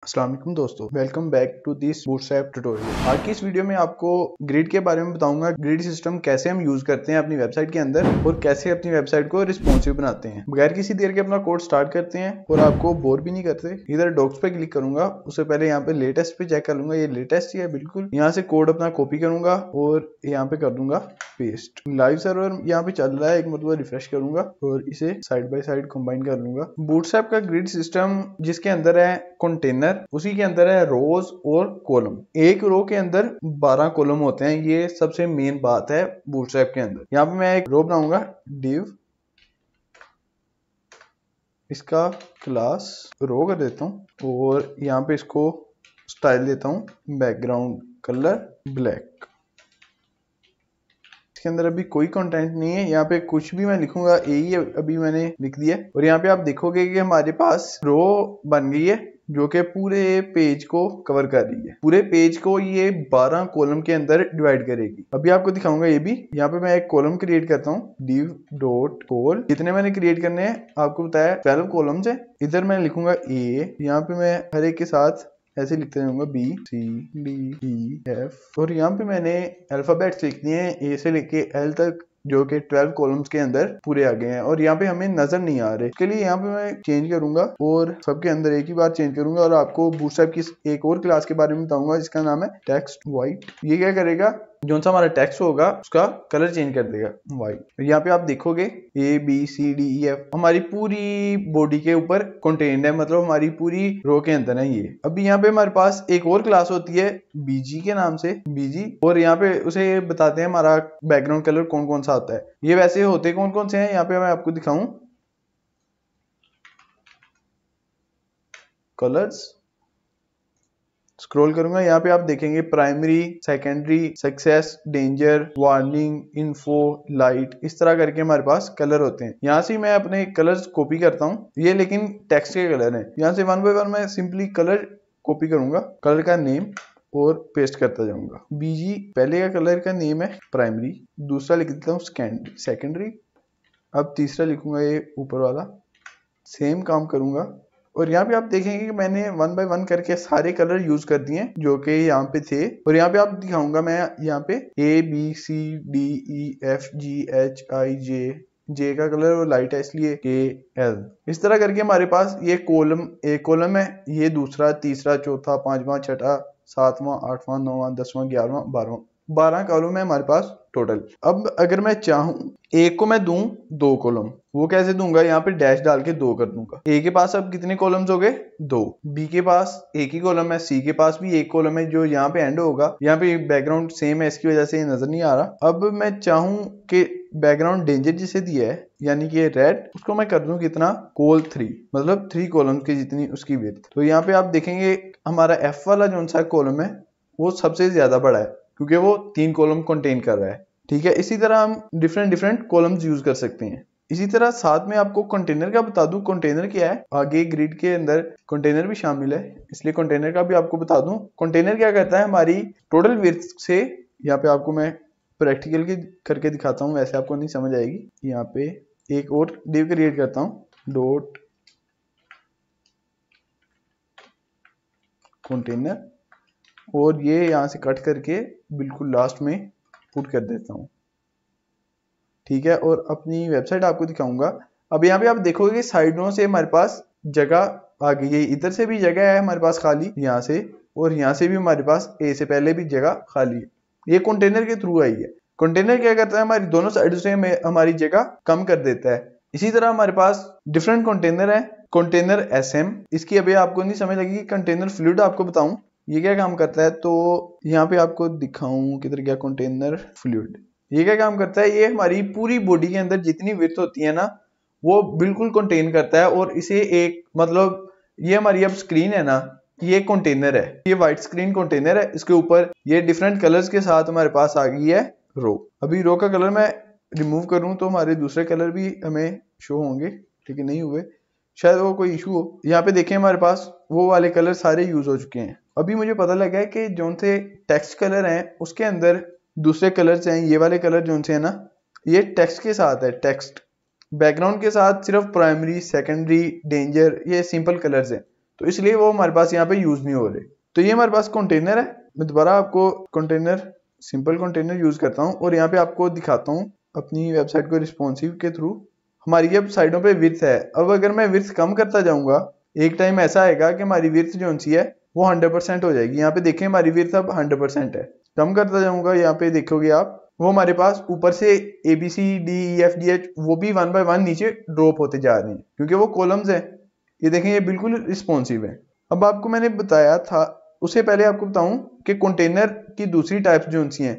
अस्सलाम वालेकुम दोस्तों, welcome back to this Bootstrap tutorial. आज की इस वीडियो में आपको ग्रिड के बारे में बताऊंगा। ग्रिड सिस्टम कैसे हम यूज करते हैं अपनी वेबसाइट के अंदर और कैसे अपनी वेबसाइट को रिस्पॉन्सिव बनाते हैं। बगैर किसी देर के अपना कोड स्टार्ट करते हैं और आपको बोर भी नहीं करते। इधर डॉक्स पे क्लिक करूंगा, उससे पहले यहाँ पे लेटेस्ट पे चेक कर लूंगा, ये लेटेस्ट ही है बिल्कुल। यहाँ से कोड अपना कॉपी करूंगा और यहाँ पे कर दूंगा पेस्ट। लाइव सर्वर यहाँ पे चल रहा है, एक मतलब रिफ्रेश करूंगा और इसे साइड बाय साइड कंबाइन कर लूंगा। बूटस्ट्रैप का ग्रिड सिस्टम जिसके अंदर है कंटेनर, उसी के अंदर है रोज और कॉलम। एक रो के अंदर 12 कॉलम होते हैं, ये सबसे मेन बात है बूटस्ट्रैप के अंदर। यहाँ पे मैं एक रो बनाऊंगा, div, इसका क्लास रो कर देता हूँ और यहाँ पे इसको स्टाइल देता हूँ बैकग्राउंड कलर ब्लैक। इसके अंदर अभी कोई कंटेंट नहीं है, यहाँ पे कुछ भी मैं लिखूंगा यही अभी मैंने लिख दिया। और यहाँ पे आप देखोगे कि हमारे पास रो बन गई है जो कि पूरे पेज को कवर कर रही है। पूरे पेज को ये 12 कॉलम के अंदर डिवाइड करेगी। अभी आपको दिखाऊंगा ये भी। यहाँ पे मैं एक कॉलम क्रिएट करता हूँ, div.col। जितने मैंने क्रिएट करने हैं आपको बताया 12 कॉलम्स है। इधर मैं लिखूंगा A, यहाँ पे मैं हर एक के साथ ऐसे लिखते जाऊंगा B C D E F और यहाँ पे मैंने अल्फाबेट्स लिख दिए हैं A से लेके L तक, जो कि 12 कॉलम्स के अंदर पूरे आ गए हैं और यहाँ पे हमें नजर नहीं आ रहे। इसके लिए यहाँ पे मैं चेंज करूंगा और सबके अंदर एक ही बार चेंज करूंगा और आपको बूटस्ट्रैप की एक और क्लास के बारे में बताऊंगा जिसका नाम है टेक्स्ट व्हाइट। ये क्या करेगा, जो सा हमारा टेक्स्ट होगा उसका कलर चेंज कर देगा व्हाइट। यहाँ पे आप देखोगे A B C D E F हमारी पूरी बॉडी के ऊपर कंटेन्ड है, मतलब हमारी पूरी रो के अंदर है ये। अभी यहाँ पे हमारे पास एक और क्लास होती है BG के नाम से, BG, और यहाँ पे उसे बताते हैं हमारा बैकग्राउंड कलर कौन कौन सा आता है। ये वैसे होते कौन कौन से हैं, यहाँ पे मैं आपको दिखाऊं कलर्स। स्क्रॉल करूंगा, यहाँ पे आप देखेंगे primary, secondary, success, danger, warning, info, light, इस तरह करके हमारे पास कलर होते हैं। यहाँ से मैं अपने कलर्स कॉपी करता हूँ, ये लेकिन टेक्स्ट के कलर हैं। यहाँ से वन बाय वन मैं सिंपली कलर कॉपी करूंगा, कलर का नेम और पेस्ट करता जाऊंगा। BG पहले का कलर का नेम है प्राइमरी, दूसरा लिख देता हूँ सेकेंडरी, अब तीसरा लिखूंगा ये ऊपर वाला। सेम काम करूंगा और यहाँ पे आप देखेंगे कि मैंने वन बाय वन करके सारे कलर यूज कर दिए जो कि यहाँ पे थे। और यहाँ पे आप दिखाऊंगा मैं यहाँ पे A B C D E F G H I J का कलर और लाइट है इसलिए K L। इस तरह करके हमारे पास ये कॉलम, एक कॉलम है, ये दूसरा, तीसरा, चौथा, पांचवा, छठा, सातवां, आठवां, नौवां, 10वां, 11वां, 12वां कॉलम है हमारे पास टोटल। अब अगर मैं चाहूं एक को मैं दूं 2 कॉलम, वो कैसे दूंगा, यहाँ पे डैश डाल के 2 कर दूंगा। A के पास अब कितने कॉलम्स हो गए, 2। B के पास एक ही कॉलम है, C के पास भी एक कॉलम है जो यहाँ पे एंड होगा। यहाँ पे बैकग्राउंड सेम है, इसकी वजह से ये नजर नहीं आ रहा। अब मैं चाहूं कि बैकग्राउंड डेंजर जिसे दिया है यानी कि रेड, उसको मैं कर दूं कितना, कोल 3, मतलब 3 कॉलम्स की जितनी उसकी विड्थ। तो यहाँ पे आप देखेंगे हमारा F वाला जो सा कॉलम है वो सबसे ज्यादा बड़ा है क्योंकि वो 3 कॉलम कंटेन कर रहा है। ठीक है, इसी तरह हम डिफरेंट कॉलम्स यूज कर सकते हैं। इसी तरह साथ में आपको कंटेनर का बता दूं, कंटेनर क्या है। आगे ग्रिड के अंदर कंटेनर भी शामिल है, इसलिए कंटेनर का भी आपको बता दूं। कंटेनर क्या करता है, हमारी टोटल विड्थ से, यहाँ पे आपको मैं प्रैक्टिकल की करके दिखाता हूँ, वैसे आपको नहीं समझ आएगी। यहाँ पे एक और डिव क्रिएट करता हूँ, डॉट कंटेनर, और ये यहाँ से कट करके बिल्कुल लास्ट में पुट कर देता हूँ। ठीक है, और अपनी वेबसाइट आपको दिखाऊंगा। अब यहाँ पे आप देखोगे साइडों से हमारे पास जगह आ गई है, इधर से भी जगह है हमारे पास खाली, यहाँ से, और यहाँ से भी हमारे पास A से पहले भी जगह खाली है। ये कंटेनर के थ्रू आई है। कंटेनर क्या करता है, हमारी दोनों साइड से हमारी जगह कम कर देता है। इसी तरह हमारे पास डिफरेंट कंटेनर है। कंटेनर SM, इसकी अभी आपको नहीं समझ लगी। कंटेनर फ्लूइड आपको बताऊं ये क्या काम करता है, तो यहाँ पे आपको दिखाऊं किधर गया कंटेनर फ्लूइड। ये क्या काम करता है, ये हमारी पूरी बॉडी के अंदर जितनी विड्थ होती है ना वो बिल्कुल कंटेन करता है। और इसे एक, मतलब ये हमारी अब स्क्रीन है ना, ये कंटेनर है, ये व्हाइट स्क्रीन कंटेनर है। इसके ऊपर ये डिफरेंट कलर्स के साथ हमारे पास आ गई है रो। अभी रो का कलर मैं रिमूव करूं तो हमारे दूसरे कलर भी हमें शो होंगे, लेकिन नहीं हुए, शायद वो कोई इशू हो। यहाँ पे देखें हमारे पास वो वाले कलर सारे यूज हो चुके हैं। अभी मुझे पता लगा है कि जो से टेक्स्ट कलर हैं उसके अंदर दूसरे कलर्स हैं। ये वाले कलर जो से है ना, ये टेक्स्ट के साथ है, टेक्स्ट बैकग्राउंड के साथ सिर्फ प्राइमरी, सेकेंडरी, डेंजर, ये सिंपल कलर्स हैं। तो इसलिए वो हमारे पास यहाँ पे यूज नहीं हो रहे। तो ये हमारे पास कंटेनर है। मैं दोबारा आपको कंटेनर, सिंपल कंटेनर यूज करता हूँ और यहाँ पे आपको दिखाता हूँ अपनी वेबसाइट को रिस्पॉन्सिव के थ्रू। हमारी अब साइडों पे विड्थ है। अब अगर मैं विड्थ कम करता जाऊंगा, एक टाइम ऐसा आएगा कि हमारी विड्थ जो सी है वो 100% हो जाएगी। यहाँ पे देखें हमारी विड्थ अब 100% है। कम करता जाऊंगा, यहाँ पे देखोगे आप, वो हमारे पास ऊपर से ABCDEFGH वो भी 1 बाय 1 नीचे ड्रॉप होते जा रहे हैं क्योंकि वो कॉलम्स है। ये देखें, ये बिल्कुल रिस्पॉन्सिव है। अब आपको मैंने बताया था, उससे पहले आपको बताऊं कि कंटेनर की दूसरी टाइप्स जो सी हैं।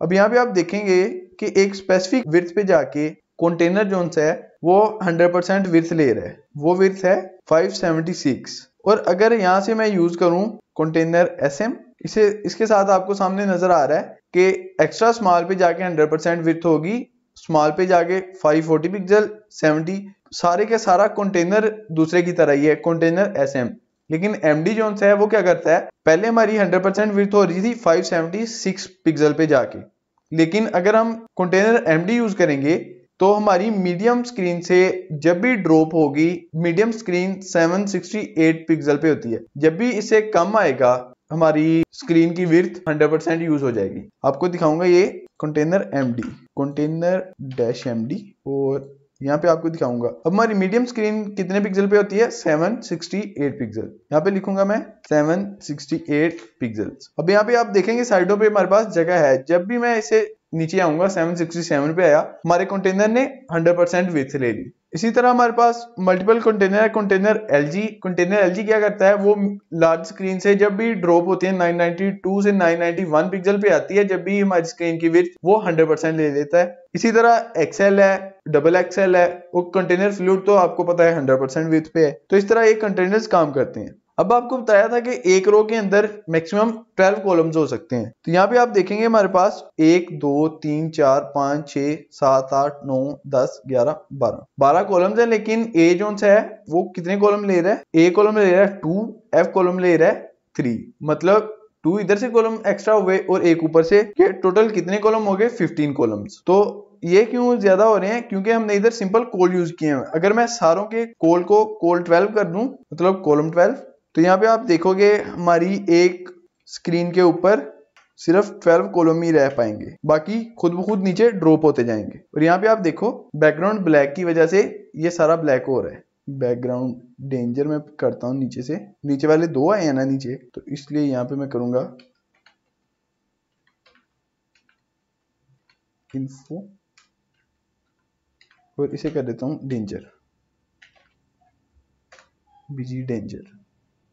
अब यहाँ पे आप देखेंगे कि एक स्पेसिफिक विड्थ पे जाके कंटेनर जो है वो 100% विड्थ ले रहा है। वो विड्थ है 576। और अगर यहाँ से मैं यूज करूं कंटेनर SM, इसके साथ आपको सामने नजर आ रहा है कि एक्स्ट्रा स्मॉल पे जाके 100% विड्थ होगी, स्मॉल पे जाके 540 पिक्सल 70, सारे के सारा कंटेनर दूसरे की तरह ही है, कंटेनर SM। लेकिन MD जो है वो क्या करता है, पहले हमारी 100% विड्थ हो रही थी 576 पिक्सल पे जाके, लेकिन अगर हम कंटेनर MD यूज करेंगे तो हमारी मीडियम स्क्रीन से जब भी ड्रॉप होगी, मीडियम स्क्रीन 768 पिक्सल पे होती है, जब भी इससे कम आएगा हमारी स्क्रीन की विड्थ 100% यूज हो जाएगी। आपको दिखाऊंगा ये कंटेनर MD, कंटेनर -MD, और यहाँ पे आपको दिखाऊंगा अब हमारी मीडियम स्क्रीन कितने पिक्सल पे होती है, 768 पिक्सल। यहाँ पे लिखूंगा मैं 768 पिक्सल्स। अब यहाँ पे आप देखेंगे साइडों पे हमारे पास जगह है। जब भी मैं इसे नीचे आऊंगा 767 पे आया, हमारे कंटेनर ने 100% विड्थ ले ली। इसी तरह हमारे पास मल्टीपल कंटेनर है। कंटेनर LG क्या करता है, वो लार्ज स्क्रीन से जब भी ड्रॉप होती है 992 से 991 पिक्सल पे आती है, जब भी हमारी स्क्रीन की विड्थ वो 100% ले लेता है। इसी तरह XL है, XXL है, वो कंटेनर फ्लूइड तो आपको पता है 100% विड्थ पे है। तो इस तरह ये कंटेनर्स काम करते हैं। अब आपको बताया था कि एक रो के अंदर मैक्सिमम 12 कॉलम्स हो सकते हैं। तो यहाँ पे आप देखेंगे हमारे पास 1 2 3 4 5 6 7 8 9 10 11 12 कॉलम्स है। लेकिन A जो है वो कितने कॉलम ले रहा है, A कॉलम ले रहा है 2, F कॉलम ले रहा है 3, मतलब 2 इधर से कॉलम एक्स्ट्रा हुए और एक ऊपर से, के टोटल कितने कॉलम हो गए, 15 कॉलम्स। तो ये क्यों ज्यादा हो रहे हैं, क्योंकि हमने इधर सिंपल कॉल यूज किए हैं। अगर मैं सारों के कॉल को कॉल 12 कर दूं, मतलब कॉलम 12, तो यहाँ पे आप देखोगे हमारी एक स्क्रीन के ऊपर सिर्फ 12 कॉलम ही रह पाएंगे, बाकी खुद ब खुद नीचे ड्रॉप होते जाएंगे। और यहाँ पे आप देखो बैकग्राउंड ब्लैक की वजह से ये सारा ब्लैक हो रहा है। बैकग्राउंड डेंजर में करता हूँ नीचे से, नीचे वाले 2 आए हैं ना नीचे, तो इसलिए यहाँ पे मैं करूंगा इन्फो और इसे कर देता हूँ danger, BG danger,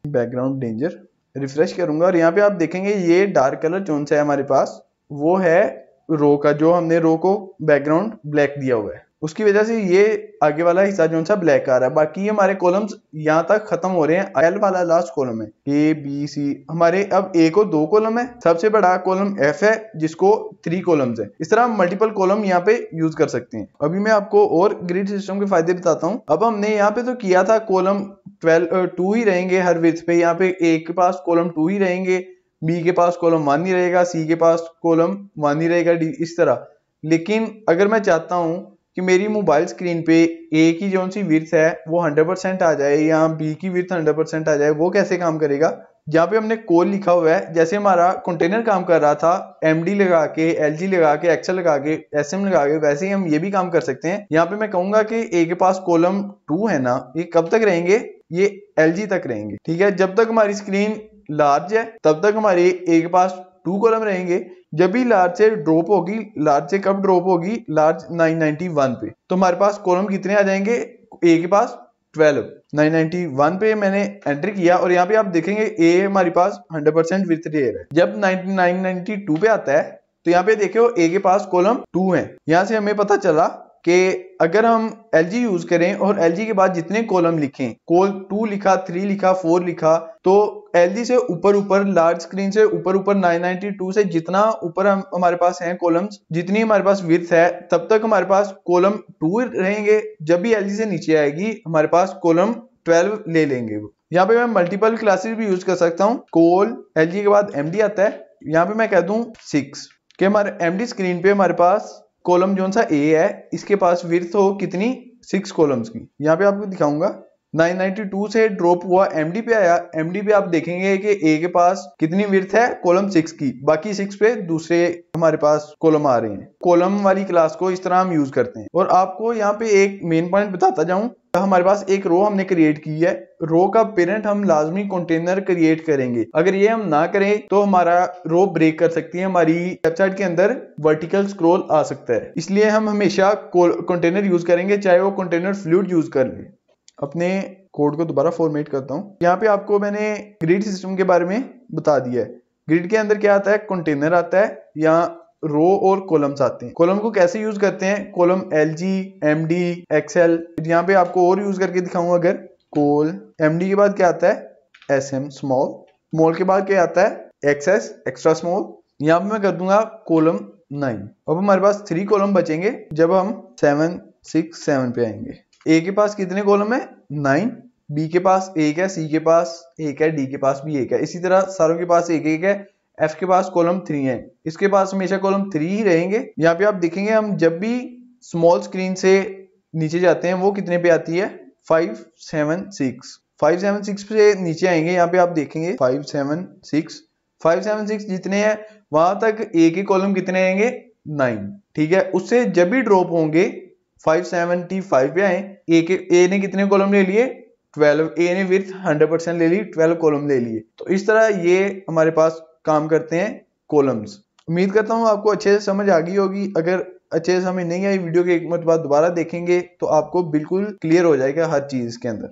background danger. Refresh करूंगा और यहाँ पे आप देखेंगे ये डार्क कलर जोन सा है हमारे पास, वो है रो का, जो हमने रो को बैकग्राउंड ब्लैक दिया हुआ है, उसकी वजह से ये आगे वाला हिस्सा जो सा ब्लैक आ रहा है। बाकी हमारे कॉलम्स यहाँ तक खत्म हो रहे हैं। L वाला लास्ट कॉलम है, ABC, हमारे अब A को 2 कॉलम है, सबसे बड़ा कॉलम F है जिसको 3 कॉलम्स है। इस तरह मल्टीपल कॉलम यहाँ पे यूज कर सकते हैं। अभी मैं आपको और ग्रिड सिस्टम के फायदे बताता हूँ। अब हमने यहाँ पे तो किया था कॉलम 2 ही रहेंगे हर विड्थ पे, यहाँ पे A के पास कॉलम 2 ही रहेंगे, B के पास कॉलम 1 ही रहेगा, C के पास कॉलम 1 ही रहेगा, D इस तरह। लेकिन अगर मैं चाहता हूं कि मेरी मोबाइल स्क्रीन पे A की जो सी विड्थ है वो 100% आ जाए या B की विड्थ 100% आ जाए, वो कैसे काम करेगा, जहाँ पे हमने कॉल लिखा हुआ है, जैसे हमारा कंटेनर काम कर रहा था MD लगा के, LG लगा के, XL लगा के, SM लगा के, वैसे ही हम ये भी काम कर सकते हैं। यहाँ पे मैं कहूंगा कि A के पास कॉलम 2 है ना, ये कब तक रहेंगे, ये LG तक रहेंगे, ठीक है। जब तक हमारी स्क्रीन लार्ज है तब तक हमारे A के पास 2 कॉलम रहेंगे। जब भी लार्ज से ड्रॉप होगी, लार्ज से कब ड्रॉप होगी, लार्ज 991 पे, तो हमारे पास कॉलम कितने आ जाएंगे, A के पास 12। 991 पे मैंने एंटर किया और यहाँ पे आप देखेंगे A हमारे पास 100% विड्थ ले रहा है। जब 992 पे आता है तो यहाँ पे देखो A के पास कॉलम 2 है। यहाँ से हमें पता चला कि अगर हम LG यूज करें और LG के बाद जितने कॉलम लिखें, कॉल 2 लिखा, 3 लिखा, 4 लिखा, तो LG से ऊपर लार्ज स्क्रीन से ऊपर 992 से जितना ऊपर हमारे पास हैं कॉलम्स, जितनी हमारे पास विड्थ है, तब तक हमारे पास कॉलम 2 रहेंगे। जब भी LG से नीचे आएगी हमारे पास कॉलम 12 ले लेंगे। यहाँ पे मैं मल्टीपल क्लासेस भी यूज कर सकता हूँ। कॉल LG के बाद MD आता है, यहाँ पे मैं कह दूं 6 कि हमारे MD स्क्रीन पे हमारे पास कॉलम जो सा A है, इसके पास विड्थ हो कितनी, 6 कॉलम्स की। यहाँ पे आपको दिखाऊंगा 992 से ड्रॉप हुआ एमडी पे आया। एमडी पे आप देखेंगे कि ए के पास कितनी विड्थ है कॉलम 6 की, बाकी 6 पे दूसरे हमारे पास कॉलम आ रहे हैं। कॉलम वाली क्लास को इस तरह हम यूज करते हैं। और आपको यहाँ पे एक मेन पॉइंट बताता जाऊं, हमारे पास एक रो हमने क्रिएट की है, रो का पेरेंट हम लाजमी कंटेनर क्रिएट करेंगे। अगर ये हम ना करें तो हमारा रो ब्रेक कर सकती है, हमारी वेबसाइट के अंदर वर्टिकल स्क्रॉल आ सकता है। इसलिए हम हमेशा कंटेनर यूज करेंगे, चाहे वो कंटेनर फ्लूइड यूज कर ले। अपने कोड को दोबारा फॉर्मेट करता हूँ। यहाँ पे आपको मैंने ग्रिड सिस्टम के बारे में बता दिया है। ग्रिड के अंदर क्या आता है, कंटेनर आता है, यहाँ रो और कॉलम्स आते हैं। कॉलम को कैसे यूज करते हैं, कॉलम एलजी, एमडी, एक्सएल। यहाँ पे आपको और यूज करके दिखाऊंगा। अगर कॉल एमडी के बाद क्या आता है, एसएम स्मॉल, स्मॉल के बाद क्या आता है, एक्सएस एक्स्ट्रा स्मॉल। यहाँ पे मैं कर दूंगा कॉलम 9। अब हमारे पास 3 कॉलम बचेंगे जब हम 7, 6, 7 पे आएंगे। ए के पास कितने कॉलम है, 9, बी के पास 1 है, सी के पास 1 है, डी के पास भी 1 है। इसी तरह सारों के पास 1 है। एफ के पास कॉलम 3 है, इसके पास हमेशा कॉलम 3 ही रहेंगे। यहाँ पे आप देखेंगे हम जब भी स्मॉल स्क्रीन से नीचे जाते हैं वो कितने पे आती है, 5, 7, 6। 5, 7, 6 से नीचे आएंगे, यहाँ पे आप देखेंगे 5, 7, 6। 5, 7, 6 जितने हैं वहां तक ए के कॉलम कितने आएंगे, 9। ठीक है, उससे जब भी ड्रॉप होंगे 575 पे आए, ए ने कितने कॉलम ले लिए, 12। ए ने विड्थ 100% ले ली, 12 कॉलम ले लिए। तो इस तरह ये हमारे पास काम करते हैं कॉलम्स। उम्मीद करता हूँ आपको अच्छे से समझ आ गई होगी। अगर अच्छे से समझ नहीं आई, वीडियो के एक मरतबा दोबारा देखेंगे तो आपको बिल्कुल क्लियर हो जाएगा हर चीज के अंदर।